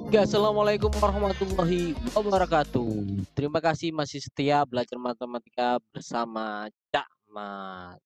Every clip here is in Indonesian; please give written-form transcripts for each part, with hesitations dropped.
Oke, assalamualaikum warahmatullahi wabarakatuh. Terima kasih masih setia belajar matematika bersama Cak Mat.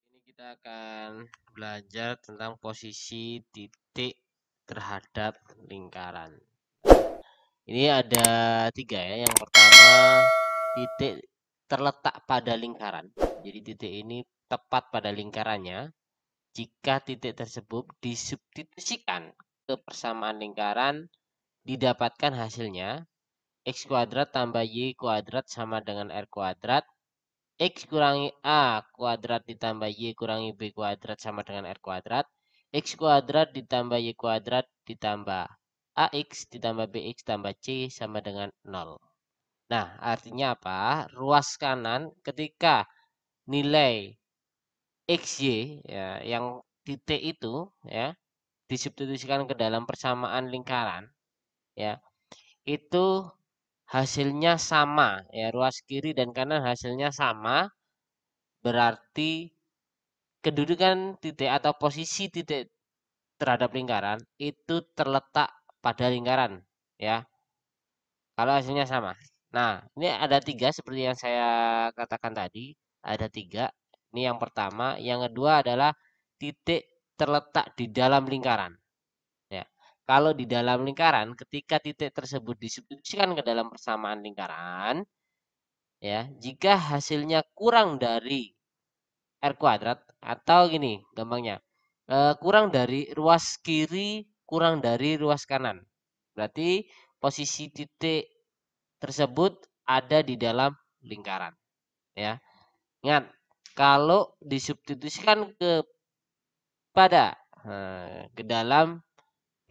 Ini kita akan belajar tentang posisi titik terhadap lingkaran. Ini ada tiga ya. Yang pertama, titik terletak pada lingkaran. Jadi titik ini tepat pada lingkarannya. Jika titik tersebut disubstitusikan ke persamaan lingkaran, didapatkan hasilnya X kuadrat tambah Y kuadrat sama dengan R kuadrat. X kurangi A kuadrat ditambah Y kurangi B kuadrat sama dengan R kuadrat. X kuadrat ditambah Y kuadrat ditambah AX ditambah BX tambah C sama dengan 0. Nah, artinya apa? Ruas kanan ketika nilai XY ya, yang titik itu ya disubstitusikan ke dalam persamaan lingkaran ya, itu hasilnya sama ya, ruas kiri dan kanan hasilnya sama, berarti kedudukan titik atau posisi titik terhadap lingkaran itu terletak pada lingkaran ya, kalau hasilnya sama. Nah, ini ada tiga seperti yang saya katakan tadi, ada tiga. Ini yang pertama. Yang kedua adalah titik terletak di dalam lingkaran ya. Kalau di dalam lingkaran, ketika titik tersebut disubstitusikan ke dalam persamaan lingkaran ya, jika hasilnya kurang dari R kuadrat, atau gini gampangnya, kurang dari ruas kiri kurang dari ruas kanan, berarti posisi titik tersebut ada di dalam lingkaran ya. Ingat, kalau disubstitusikan ke dalam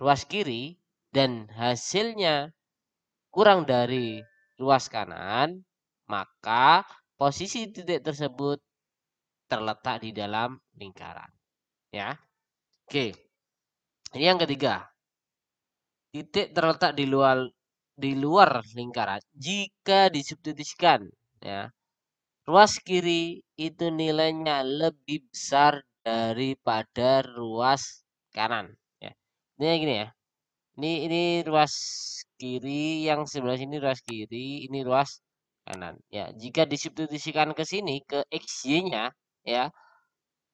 ruas kiri dan hasilnya kurang dari ruas kanan, maka posisi titik tersebut terletak di dalam lingkaran ya. Oke. Ini yang ketiga. Titik terletak di luar lingkaran jika disubstitusikan ya. Ruas kiri itu nilainya lebih besar daripada ruas kanan ya. Ini gini ya. Ini ruas kiri, yang sebelah sini ruas kiri, ini ruas kanan ya. Jika disubstitusikan ke sini ke XY-nya ya,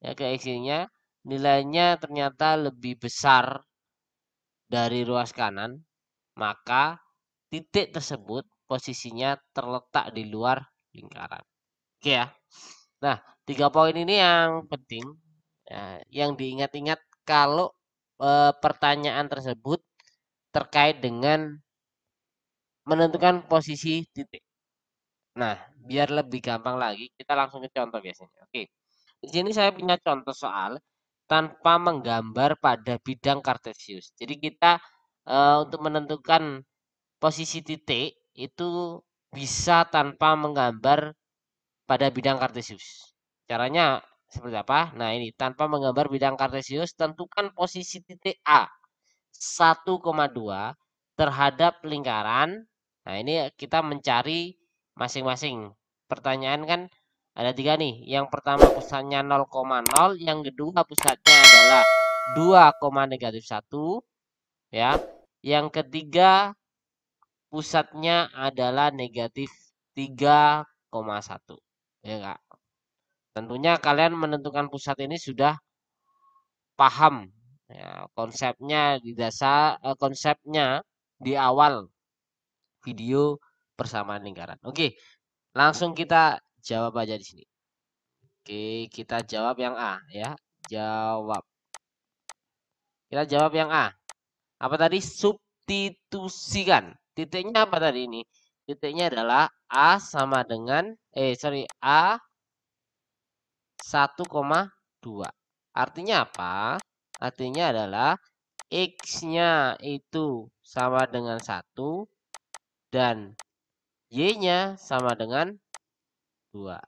ke XY-nya nilainya ternyata lebih besar dari ruas kanan, maka titik tersebut posisinya terletak di luar lingkaran. Oke ya. Nah, 3 poin ini yang penting ya, yang diingat-ingat kalau pertanyaan tersebut terkait dengan menentukan posisi titik. Nah, biar lebih gampang lagi, kita langsung ke contoh biasanya. Oke. Di sini saya punya contoh soal tanpa menggambar pada bidang kartesius. Jadi kita untuk menentukan posisi titik itu bisa tanpa menggambar pada bidang kartesius. Caranya seperti apa? Nah, ini tanpa menggambar bidang kartesius, tentukan posisi titik A 1,2 terhadap lingkaran. Nah, ini kita mencari masing-masing. Pertanyaan kan ada tiga nih. Yang pertama pusatnya 0,0, yang kedua pusatnya adalah 2,-1 ya. Yang ketiga pusatnya adalah -3,1. Ya enggak? Tentunya kalian menentukan pusat ini sudah paham ya, konsepnya di awal video persamaan lingkaran. Oke, langsung kita jawab aja di sini. Oke, kita jawab yang A ya. Jawab. Kita jawab yang A. Apa tadi? Substitusikan. Titiknya apa tadi ini? Titiknya adalah A sama dengan A 1,2. Artinya apa? Artinya adalah X-nya itu sama dengan 1 dan Y-nya sama dengan 2.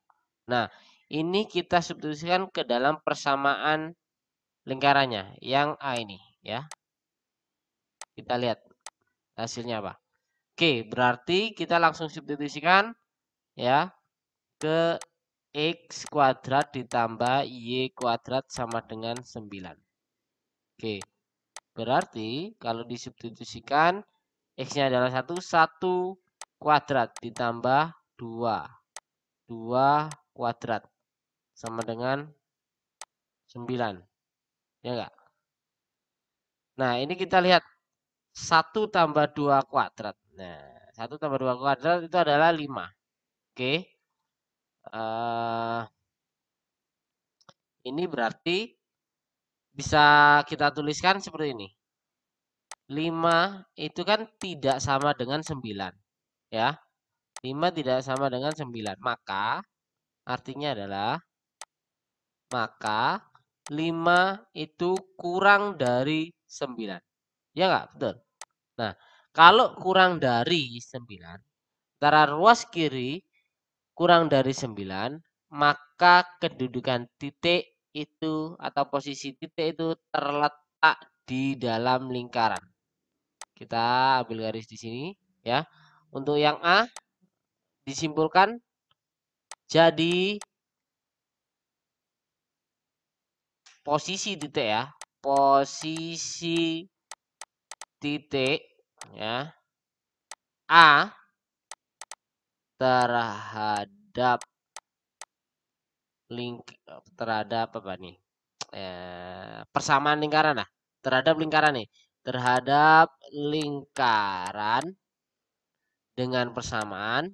Nah, ini kita substitusikan ke dalam persamaan lingkarannya yang A ini ya. Kita lihat hasilnya apa. Oke, berarti kita langsung substitusikan ya ke X kuadrat ditambah Y kuadrat sama dengan 9. Oke, berarti kalau disubstitusikan X-nya adalah 1 kuadrat ditambah 2 kuadrat sama dengan 9. Ya enggak? Nah, ini kita lihat 1 tambah 2 kuadrat. Nah, 1 tambah 2 kuadrat itu adalah 5. Oke. Ini berarti bisa kita tuliskan seperti ini. 5 itu kan tidak sama dengan 9. Ya. 5 tidak sama dengan 9. Maka artinya adalah 5 itu kurang dari 9. Ya enggak? Betul. Nah, kalau kurang dari 9, antara ruas kiri kurang dari 9, maka kedudukan titik itu atau posisi titik itu terletak di dalam lingkaran. Kita ambil garis di sini ya. Untuk yang A disimpulkan jadi posisi titik ya. Posisi titik ya A terhadap terhadap apa nih? Persamaan lingkaran lah. Terhadap lingkaran nih. Terhadap lingkaran dengan persamaan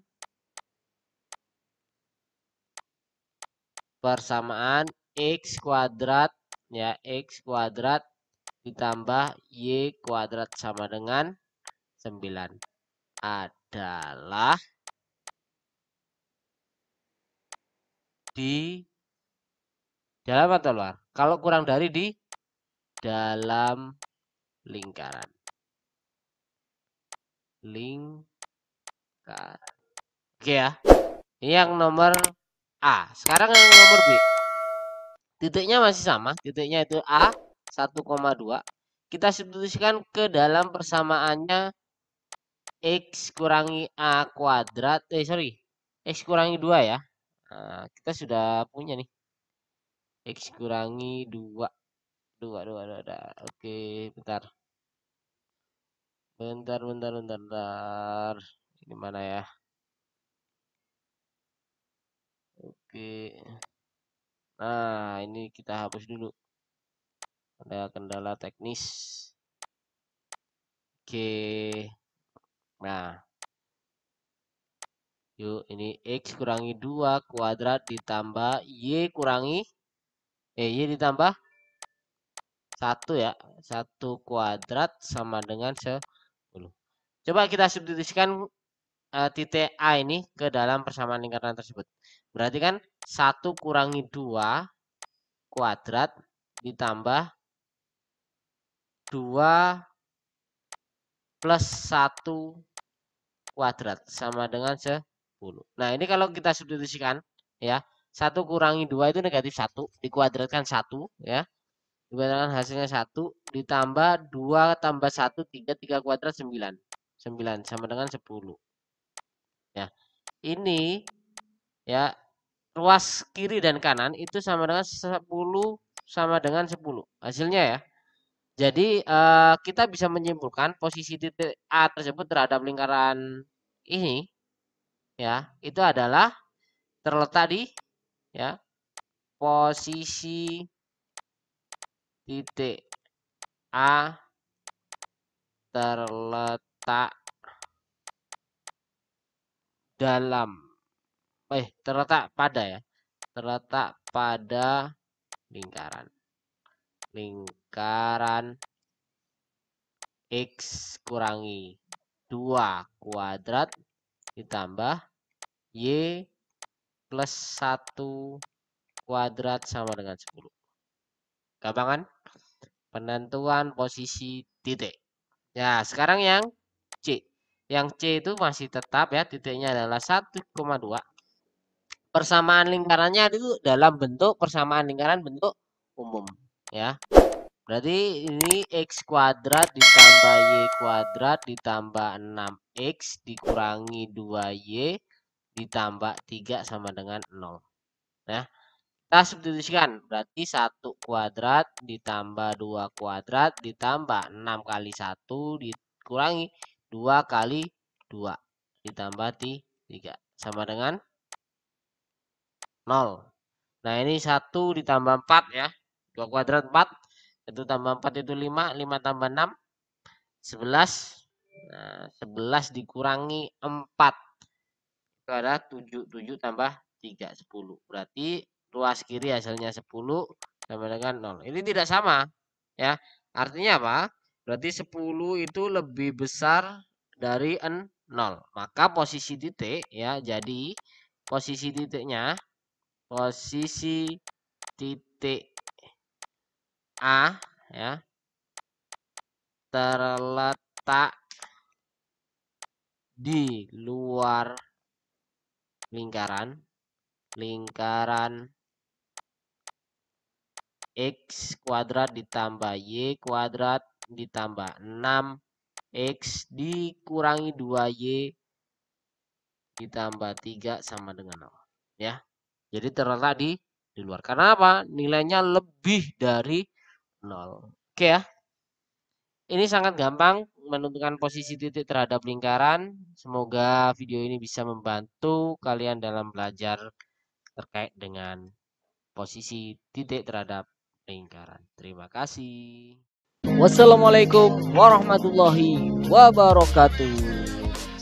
X kuadrat ya, X kuadrat ditambah Y kuadrat sama dengan 9 adalah di dalam atau luar? Kalau kurang dari di dalam lingkaran. Oke ya. Ini yang nomor A. Sekarang yang nomor B. Titiknya masih sama. Titiknya itu A 1,2. Kita substitusikan ke dalam persamaannya X kurangi A kuadrat. X kurangi 2 ya. Nah, kita sudah punya nih. X kurangi 2. 2. Oke, bentar. Bentar. Ini mana ya? Oke. Nah, ini kita hapus dulu. Ada kendala teknis. Oke. Nah. Yuk, ini X kurangi 2 kuadrat ditambah Y kurangi Y ditambah 1 ya. 1 kuadrat sama dengan 10. Coba kita substitusikan titik A ini ke dalam persamaan lingkaran tersebut. Berarti kan 1 kurangi 2 kuadrat ditambah 2 plus 1 kuadrat sama dengan 10. Nah, ini kalau kita substitusikan ya, 1 kurangi 2 itu negatif 1, dikuadratkan 1 ya. Dikuadratkan hasilnya 1 ditambah 2 tambah 1 3 kuadrat 9. 9 sama dengan 10. Ya. Ini ya ruas kiri dan kanan itu sama dengan 10 sama dengan 10. Hasilnya ya. Jadi kita bisa menyimpulkan posisi titik A tersebut terhadap lingkaran ini ya, itu adalah terletak di ya posisi titik A terletak dalam terletak pada ya, terletak pada lingkaran X kurangi 2 kuadrat ditambah Y plus 1 kuadrat sama dengan 10. Gampang kan? Penentuan posisi titik. Ya, sekarang yang C. Yang C itu masih tetap ya, titiknya adalah 1,2. Persamaan lingkarannya itu dalam bentuk persamaan lingkaran bentuk umum ya. Berarti ini X kuadrat ditambah Y kuadrat ditambah 6X dikurangi 2Y ditambah 3 sama dengan 0. Nah, kita substitusikan. Berarti 1 kuadrat ditambah 2 kuadrat ditambah 6 kali 1 dikurangi 2 kali 2 ditambah 3 sama dengan 0. Nah, ini 1 ditambah 4 ya. 2 kuadrat 4. 1 tambah 4 itu 5. 5 tambah 6. 11. Nah, 11 dikurangi 4. Itu ada 7. 7 tambah 3. 10. Berarti ruas kiri hasilnya 10 sama dengan 0. Ini tidak sama. Ya. Artinya apa? Berarti 10 itu lebih besar dari 0. Maka posisi titik ya. Jadi posisi titiknya, posisi titik A ya terletak di luar lingkaran X kuadrat ditambah Y kuadrat ditambah 6X dikurangi 2Y ditambah 3 sama dengan 0 ya. Jadi terletak di luar. Karena apa? Nilainya lebih dari 0. Oke ya. Ini sangat gampang menentukan posisi titik terhadap lingkaran. Semoga video ini bisa membantu kalian dalam belajar terkait dengan posisi titik terhadap lingkaran. Terima kasih. Wassalamualaikum warahmatullahi wabarakatuh.